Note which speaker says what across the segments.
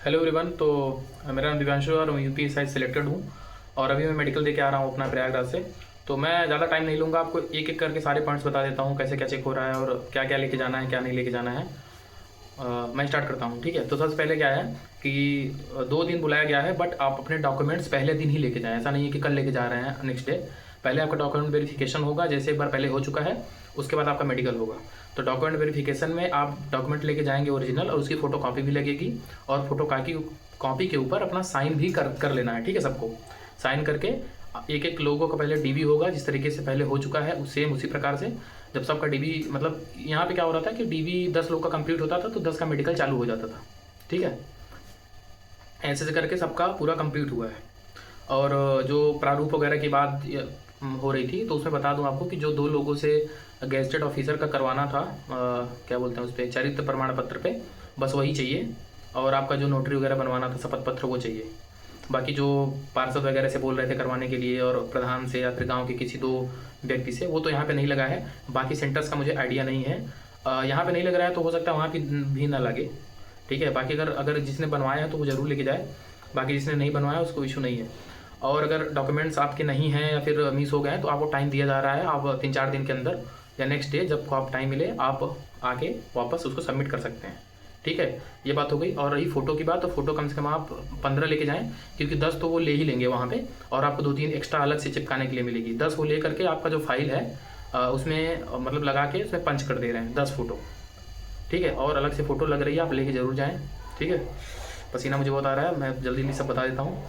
Speaker 1: Hello everyone. तो मेरा नाम दिव्यांशु और मैं यूपी साइज सिलेक्टेड हूँ और अभी मैं मेडिकल देके आ रहा हूँ अपना प्रयागराज से। तो मैं ज़्यादा टाइम नहीं लूँगा, आपको एक एक करके सारे पॉइंट्स बता देता हूँ कैसे क्या चेक हो रहा है और क्या क्या लेके जाना है क्या नहीं लेके जाना है। मैं स्टार्ट करता हूँ, ठीक है। तो सबसे पहले क्या है कि 2 दिन बुलाया गया है, बट आप अपने डॉक्यूमेंट्स पहले दिन ही लेके जाएँ। ऐसा नहीं है कि कल लेके जा रहे हैं नेक्स्ट डे। पहले आपका डॉक्यूमेंट वेरिफिकेशन होगा, जैसे एक बार पहले हो चुका है, उसके बाद आपका मेडिकल होगा। तो डॉक्यूमेंट वेरिफिकेशन में आप डॉक्यूमेंट लेके जाएंगे ओरिजिनल, और उसकी फ़ोटो कॉपी भी लगेगी, और फोटो कॉपी के ऊपर अपना साइन भी कर लेना है, ठीक है। सबको साइन करके एक एक लोगों का पहले डीबी होगा, जिस तरीके से पहले हो चुका है सेम उसी प्रकार से। जब सबका डीबी मतलब यहाँ पे क्या हो रहा था कि डीबी 10 लोग का कंप्लीट होता था तो 10 का मेडिकल चालू हो जाता था, ठीक है। ऐसे से करके सबका पूरा कंप्लीट हुआ है। और जो प्रारूप वगैरह की बात हो रही थी, तो उसमें बता दूं आपको कि जो 2 लोगों से गेजेटेड ऑफिसर का करवाना था, क्या बोलते हैं उस पर, चरित्र प्रमाण पत्र पे, बस वही चाहिए। और आपका जो नोटरी वगैरह बनवाना था शपथ पत्र, वो चाहिए। बाकी जो पार्षद वगैरह से बोल रहे थे करवाने के लिए, और प्रधान से या फिर गांव के किसी 2 व्यक्ति से, वो तो यहाँ पे नहीं लगा है। बाकी सेंटर्स का मुझे आइडिया नहीं है। यहाँ पे नहीं लग रहा है तो हो सकता है वहाँ भी ना लगे, ठीक है। बाकी अगर अगर जिसने बनवाया है तो वो ज़रूर लेके जाए, बाकी जिसने नहीं बनवाया उसको इशू नहीं है। और अगर डॉक्यूमेंट्स आपके नहीं हैं या फिर मिस हो गए हैं तो आपको टाइम दिया जा रहा है, आप 3-4 दिन के अंदर या नेक्स्ट डे जब को आप टाइम मिले आप आके वापस उसको सबमिट कर सकते हैं, ठीक है। ये बात हो गई। और रही फ़ोटो की बात, तो फ़ोटो कम से कम आप 15 लेके जाएँ, क्योंकि 10 तो वो ले ही लेंगे वहाँ पे, और आपको 2-3 एक्स्ट्रा अलग से चिपकाने के लिए मिलेगी। 10 वो ले करके आपका जो फाइल है उसमें मतलब लगा के उसमें पंच कर दे रहे हैं 10 फ़ोटो, ठीक है। और अलग से फ़ोटो लग रही है, आप लेके ज़रूर जाएँ, ठीक है। पसीना मुझे बहुत आ रहा है, मैं जल्दी जल्दी सब बता देता हूँ।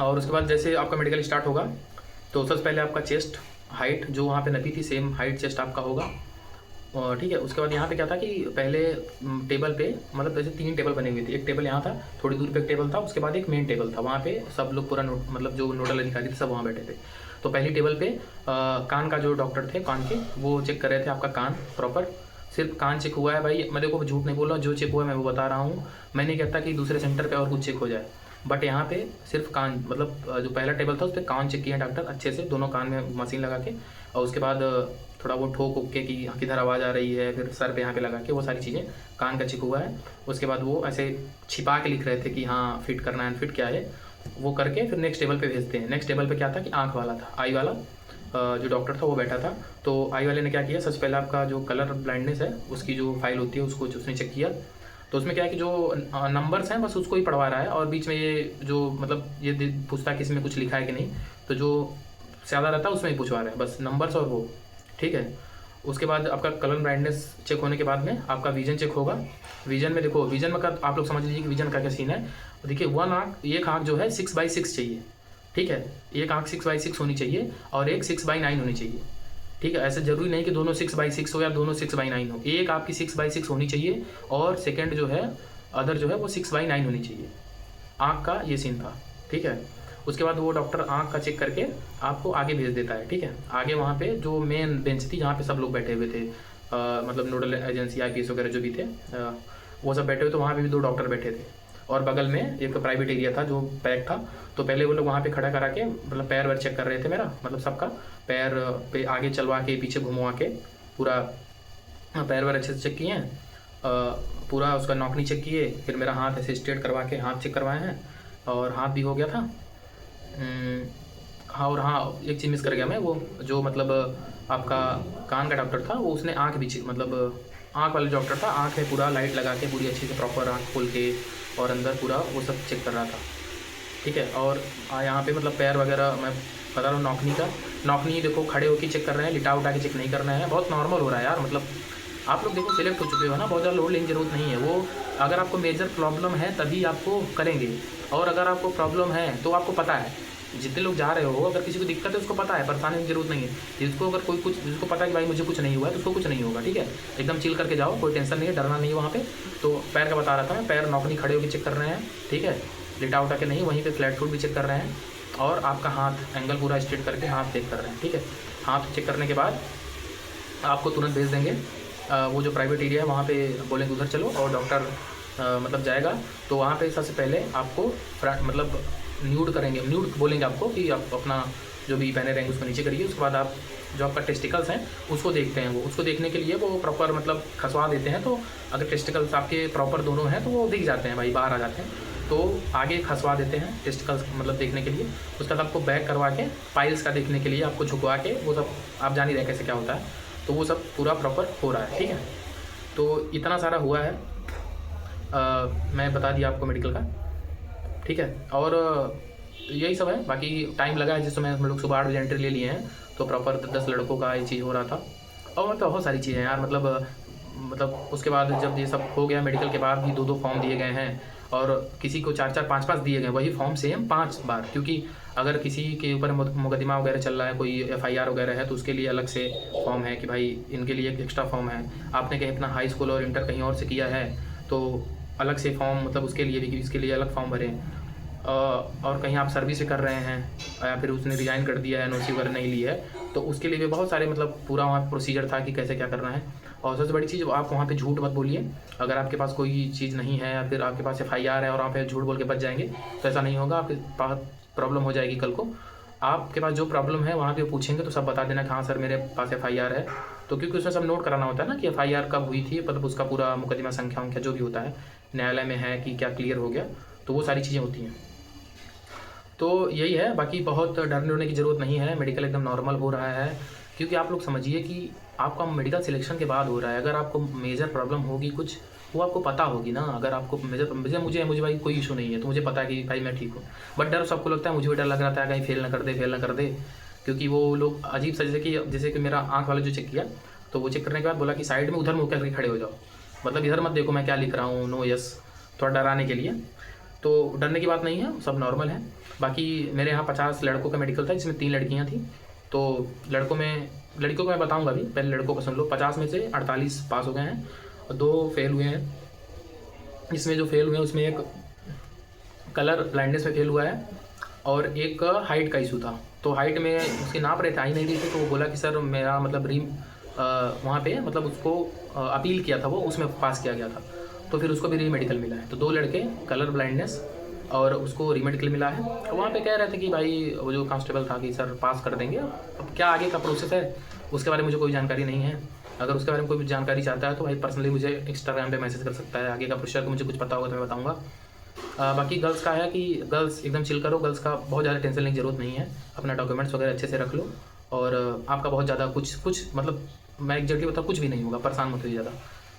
Speaker 1: और उसके बाद जैसे आपका मेडिकल स्टार्ट होगा, तो सबसे पहले आपका चेस्ट हाइट जो वहाँ पे नपी थी, सेम हाइट चेस्ट आपका होगा, और ठीक है। उसके बाद यहाँ पे क्या था कि पहले टेबल पे मतलब जैसे 3 टेबल बने हुए थे। एक टेबल यहाँ था, थोड़ी दूर पे एक टेबल था, उसके बाद एक मेन टेबल था, वहाँ पे सब लोग पूरा मतलब जो नोडल अधिकारी थे सब वहाँ बैठे थे। तो पहली टेबल पे कान का जो डॉक्टर थे कान के, वो चेक कर रहे थे आपका कान प्रॉपर। सिर्फ कान चेक हुआ है भाई, मैं देखो झूठ नहीं बोल रहा, जो चेक हुआ है मैं वो बता रहा हूँ। मैं नहीं कहता कि दूसरे सेंटर पे और कुछ चेक हो जाए, बट यहाँ पे सिर्फ कान मतलब जो पहला टेबल था उस पर कान चेक किया डॉक्टर अच्छे से, दोनों कान में मशीन लगा के। और उसके बाद थोड़ा वो ठोक उक के कि किधर आवाज़ आ रही है, फिर सर पे यहाँ पे लगा के, वो सारी चीज़ें कान का चेक हुआ है। उसके बाद वो ऐसे छिपा के लिख रहे थे कि हाँ फिट करना है, फिट क्या है, वो करके फिर नेक्स्ट टेबल पे भेजते हैं। नेक्स्ट टेबल पे क्या था कि आँख वाला था, आई वाला जो डॉक्टर था वो बैठा था। तो आई वाले ने क्या किया, सबसे पहले आपका जो कलर ब्लाइंडनेस है उसकी जो फाइल होती है उसको उसने चेक किया। तो उसमें क्या है कि जो नंबर्स हैं बस उसको ही पढ़वा रहा है, और बीच में ये जो मतलब ये पूछता है कि इसमें कुछ लिखा है कि नहीं, तो जो ज़्यादा रहता है उसमें ही पूछवा रहे हैं बस नंबर्स और वो, ठीक है। उसके बाद आपका कलर ब्राइटनेस चेक होने के बाद में आपका विजन चेक होगा। विजन में देखो, विजन में का आप लोग समझ लीजिए कि विजन का क्या सीन है। देखिए एक आँख जो है 6/6 चाहिए, ठीक है। एक आँख 6/6 होनी चाहिए और एक 6/9 होनी चाहिए, ठीक है। ऐसे जरूरी नहीं कि दोनों 6/6 हो या दोनों 6/9 हो, एक आपकी 6/6 होनी चाहिए, और सेकेंड जो है अदर जो है वो 6/9 होनी चाहिए। आँख का ये सीन था, ठीक है। उसके बाद वो डॉक्टर आँख का चेक करके आपको आगे भेज देता है, ठीक है। आगे वहाँ पे जो मेन बेंच थी जहाँ पे सब लोग बैठे हुए थे, मतलब नोडल एजेंसी IPS वगैरह जो भी थे, वो सब बैठे हुए, तो वहाँ पे भी 2 डॉक्टर बैठे थे। और बगल में एक प्राइवेट एरिया था जो पैक था, तो पहले वो लोग वहाँ पे खड़ा करा के मतलब पैर वैर चेक कर रहे थे मेरा, मतलब सबका पैर पे आगे चलवा के पीछे घुमवा के पूरा पैर वैर अच्छे से चेक किए हैं। पूरा उसका नौकनी चेक किए, फिर मेरा हाथ ऐसे स्ट्रेट करवा के हाथ चेक करवाए हैं, और हाथ भी हो गया था। हाँ, और हाँ एक चीज़ मिस कर गया मैं, वो जो मतलब आपका कान का डॉक्टर था वो उसने आँख भी मतलब आँख वाले डॉक्टर था, आँख में पूरा लाइट लगा के पूरी अच्छी से प्रॉपर आँख खोल के और अंदर पूरा वो सब चेक कर रहा था, ठीक है। और यहाँ पे मतलब पैर वगैरह मैं बता रहा हूँ, नौकनी देखो खड़े होकर चेक कर रहे हैं, लिटा उठा के चेक नहीं करना है, बहुत नॉर्मल हो रहा है यार। मतलब आप लोग देखो सिलेक्ट हो चुके हो ना, बहुत ज़्यादा लोड लेने की जरूरत नहीं है। वो अगर आपको मेजर प्रॉब्लम है तभी आपको करेंगे, और अगर आपको प्रॉब्लम है तो आपको पता है, जितने लोग जा रहे हो अगर किसी को दिक्कत है उसको पता है, परेशानी की जरूरत नहीं है। जिसको अगर कोई कुछ जिसको पता है कि भाई मुझे कुछ नहीं हुआ है तो उसको कुछ नहीं होगा, ठीक है। एकदम चिल करके जाओ, कोई टेंशन नहीं है, डरना नहीं है वहाँ पे। तो पैर का बता रहा था मैं, पैर नौकनी खड़े होकर चेक कर रहे हैं, ठीक है, लिटा उठा के नहीं, वहीं पे फ्लैट फुट भी चेक कर रहे हैं, और आपका हाथ एंगल पूरा स्ट्रेट करके हाथ चेक कर रहे हैं, ठीक है। हाथ चेक करने के बाद आपको तुरंत भेज देंगे वो जो प्राइवेट एरिया है वहाँ पे, बोलेंगे उधर चलो, और डॉक्टर मतलब जाएगा। तो वहाँ पे सबसे पहले आपको मतलब न्यूड करेंगे, न्यूड बोलेंगे आपको कि आप अपना जो भी पहने रहेंगे उसको नीचे करिए। उसके बाद आप जो आपका टेस्टिकल्स हैं उसको देखते हैं, वो उसको देखने के लिए वो प्रॉपर मतलब खसवा देते हैं। तो अगर टेस्टिकल्स आपके प्रॉपर दोनों हैं तो वो दिख जाते हैं भाई, बाहर आ जाते हैं। तो आगे खसवा देते हैं टेस्टिकल्स मतलब देखने के लिए। उसके बाद आपको बैक करवा के पाइल्स का देखने के लिए आपको झुकवा के, वो सब आप जान ही रहे कैसे क्या होता है, तो वो सब पूरा प्रॉपर हो रहा है, ठीक है। तो इतना सारा हुआ है, मैं बता दिया आपको मेडिकल का, ठीक है। और यही सब है, बाकी टाइम लगा है। जिस समय हम लोग सुबह 8 बजे एंट्री ले लिए हैं तो प्रॉपर 10 लड़कों का ये चीज़ हो रहा था। और मतलब बहुत सारी चीज़ें यार, मतलब उसके बाद जब ये सब हो गया, मेडिकल के बाद भी 2-2 फॉर्म दिए गए हैं, और किसी को 4-4 5-5 दिए गए, वही फॉर्म सेम 5 बार। क्योंकि अगर किसी के ऊपर मुकदमा वगैरह चल रहा है, कोई FIR वगैरह है, तो उसके लिए अलग से फॉर्म है कि भाई इनके लिए एक एक्स्ट्रा फॉर्म है। आपने कहीं अपना हाई स्कूल और इंटर कहीं और से किया है तो अलग से फॉर्म, मतलब उसके लिए भी, इसके लिए अलग फॉर्म भरें। और कहीं आप सर्विस कर रहे हैं या फिर उसने रिज़ाइन कर दिया है, NOC वगैरह नहीं ली है, तो उसके लिए भी बहुत सारे मतलब पूरा वहाँ प्रोसीजर था कि कैसे क्या करना है। और सबसे बड़ी चीज़, आप वहाँ पे झूठ मत बोलिए। अगर आपके पास कोई चीज़ नहीं है या फिर आपके पास FIR है और आप झूठ बोल के बच जाएंगे तो ऐसा नहीं होगा, आपके पास प्रॉब्लम हो जाएगी कल को। आपके पास जो प्रॉब्लम है वहाँ पे पूछेंगे तो सब बता देना कि हाँ सर मेरे पास FIR है। तो क्योंकि उसमें सब नोट कराना होता है ना कि FIR कब हुई थी, मतलब उसका पूरा मुकदमा संख्या उनका जो भी होता है, न्यायालय में है कि क्या क्लियर हो गया, तो वो सारी चीज़ें होती हैं। तो यही है, बाकी बहुत डरने उड़ने की ज़रूरत नहीं है, मेडिकल एकदम नॉर्मल हो रहा है। क्योंकि आप लोग समझिए कि आपका मेडिकल सिलेक्शन के बाद हो रहा है। अगर आपको मेजर प्रॉब्लम होगी कुछ, वो आपको पता होगी ना। अगर आपको मुझे भाई कोई इशू नहीं है, तो मुझे पता है कि भाई मैं ठीक हूँ। बट डर सबको लगता है, मुझे भी डर लग रहा था कहीं फेल ना कर दे। क्योंकि वो लोग अजीब सा, जैसे कि मेरा आँख वाला जो चेक किया, तो वो चेक करने के बाद बोला कि साइड में उधर मुँह करके खड़े हो जाओ, मतलब इधर मत देखो मैं क्या लिख रहा हूँ, नो यस, थोड़ा डराने के लिए। तो डरने की बात नहीं है, सब नॉर्मल है। बाकी मेरे यहाँ 50 लड़कों का मेडिकल था, जिसमें 3 लड़कियाँ थी। तो लड़कियों को मैं बताऊँगा अभी, पहले लड़कों को सुन लो। 50 में से 48 पास हो गए हैं और 2 फेल हुए हैं। इसमें जो फेल हुए हैं उसमें एक कलर ब्लाइंडनेस में फेल हुआ है और एक हाइट का इशू था। तो हाइट में उसके नाप रहे थे, आ ही नहीं रही थी, तो वो बोला कि सर मेरा मतलब वहाँ पे मतलब उसको अपील किया था, वो उसमें पास किया गया था, तो फिर उसको भी री मेडिकल मिला है। तो 2 लड़के कलर ब्लाइंडनेस और उसको री मेडिकल मिला है। तो वहाँ पे कह रहे थे कि भाई वो जो कांस्टेबल था कि सर पास कर देंगे। अब क्या आगे का प्रोसेस है उसके बारे में मुझे कोई जानकारी नहीं है। अगर उसके बारे में कोई भी जानकारी चाहता है तो भाई पर्सनली मुझे इंस्टाग्राम पे मैसेज कर सकता है। आगे का प्रोसेस मुझे कुछ पता होगा तो मैं बताऊँगा। बाकी गर्ल्स का है कि गर्ल्स एकदम चिल करो, गर्ल्स का बहुत ज़्यादा टेंशन लेने की ज़रूरत नहीं है। अपना डॉक्यूमेंट्स वगैरह अच्छे से रख लो और आपका बहुत ज़्यादा कुछ मतलब मैं एग्जैक्टली बता, कुछ भी नहीं होगा, परेशान मत होइए ज़्यादा।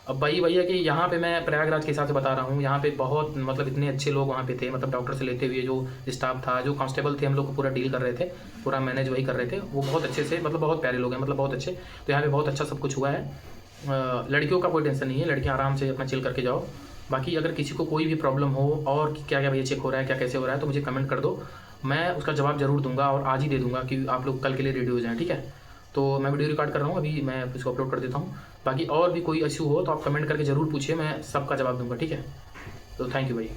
Speaker 1: अब भाई भैया कि यहाँ पे मैं प्रयागराज के हिसाब से बता रहा हूँ, यहाँ पे बहुत मतलब इतने अच्छे लोग वहाँ पे थे, मतलब डॉक्टर से लेते हुए जो स्टाफ था, जो कांस्टेबल थे, हम लोग को पूरा डील कर रहे थे, पूरा मैनेज वही कर रहे थे, वो बहुत अच्छे से, मतलब बहुत प्यारे लोग हैं, मतलब बहुत अच्छे। तो यहाँ पे बहुत अच्छा सब कुछ हुआ है। लड़कियों का कोई टेंशन नहीं है, लड़कियाँ आराम से अपना चिल करके जाओ। बाकी अगर किसी को कोई भी प्रॉब्लम हो और क्या क्या भैया चेक हो रहा है, क्या कैसे हो रहा है, तो मुझे कमेंट कर दो, मैं उसका जवाब ज़रूर दूंगा और आज ही दे दूंगा कि आप लोग कल के लिए रेडी हो जाएँ, ठीक है। तो मैं वीडियो रिकॉर्ड कर रहा हूँ अभी, मैं इसको अपलोड कर देता हूँ। बाकी और भी कोई इशू हो तो आप कमेंट करके ज़रूर पूछिए, मैं सबका जवाब दूंगा, ठीक है। तो थैंक यू भाई।